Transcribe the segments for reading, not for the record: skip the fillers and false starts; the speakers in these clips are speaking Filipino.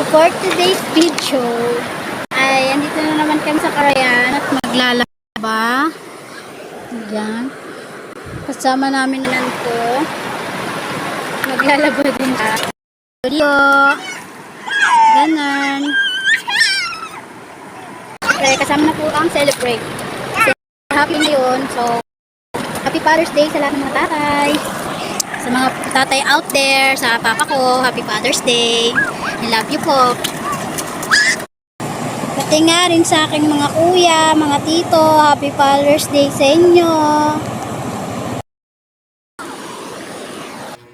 For today's video ay andito na naman kami sa Carayan at maglalaba. Yan. Kasama namin nanto. Maglalaba din siya. Video. Ganon. Okay, kasama na po ang celebrate. Kasi happy na yun. So, happy Father's Day sa lahat ng mga tatay. Sa mga tatay out there, sa papa ko, happy Father's Day. I love you po. Pati nga rin sa aking mga kuya, mga tito, happy Father's Day sa inyo.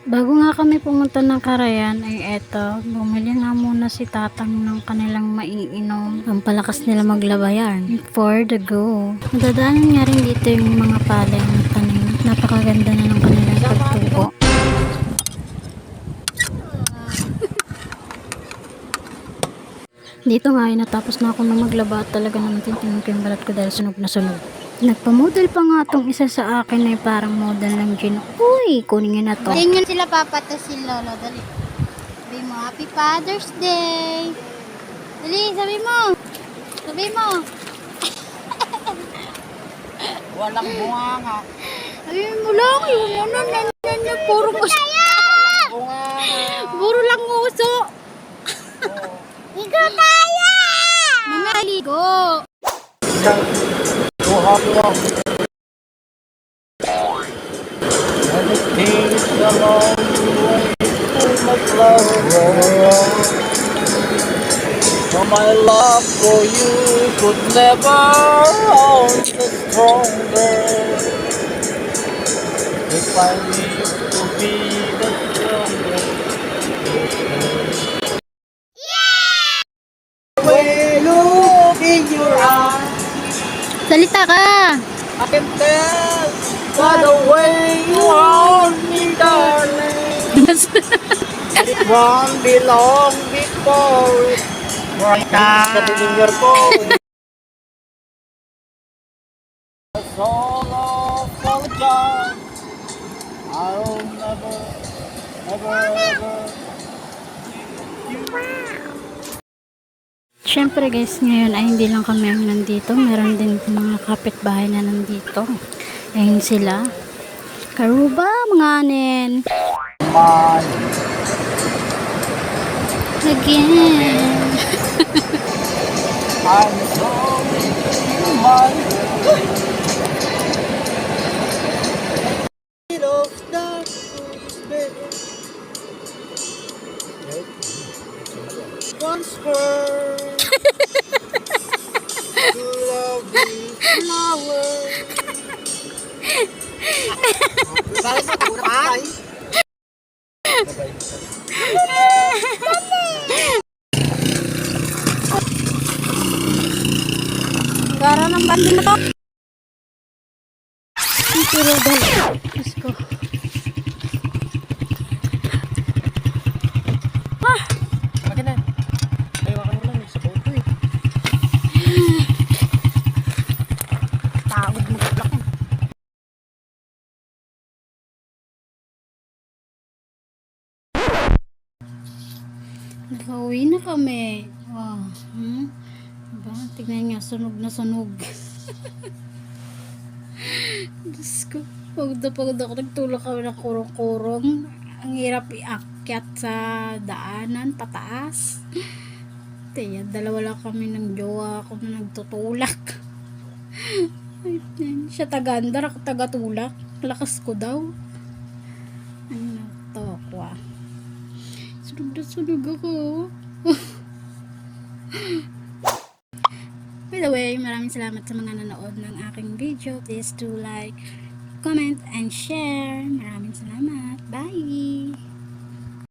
Bago nga kami pumunta ng Carayan, ay eto, bumili nga muna si tatang ng kanilang maiinom. Ang palakas nila maglaba yan. For the go. Nadadaanan nga rin dito yung mga palay ng tanim. Napakaganda na ng kanilang pagtubo. Dito nga ay natapos na ako na maglaba at talaga naman tintinan ko yung balat ko dahil sunog na sunog. Nagpa-model pa nga tong isa sa akin ay parang model ng Gino. Uy, kunin nga na to. Tingnan sila papa to si Lolo. Dali. Sabi mo, Happy Father's Day. Dali, sabi mo. Sabi mo. Walang bunganga. Sabi mo lang, yung ano, puro uso. Puro lang uso. Ligo tayo! Mamaya ligo. My love for you could never hold the stronger. If I live to be the strongest. When look in your eyes, Salita ka. I can tell by the way you hold me, darling. It won't be long before it right sa deliver ko. Solo for joy. I'll never, ever. Siyempre guys, ngayon ay hindi lang kami ang nandito. Meron din mga kapitbahay na nandito. Ayun sila. Karuba, mga anin. Man, Again. I'm sorry, my bit of dark once heard to love you, flower. Gara ng bandi mo to. Pero dahil. Diyos ko. Akin na. Ayawakan mo lang sa photo eh. Tawag mo ka. Nakauwi na kami. Wow. Diba? Tignan nga, sunog na sunog. Diyos ko. Pagod ako. Nagtulog kami ng kurong-kurong. Ang hirap iakyat sa daanan, pataas. Kaya dalawa lang kami ng jowa ako na nagtutulak. Siya taga-andar, ako taga-tulak. Lakas ko daw. Ano to ako ah. Sunog na sunog ako. By the way, maraming salamat sa mga nanood ng aking video. Please do like, comment, and share. Maraming salamat. Bye!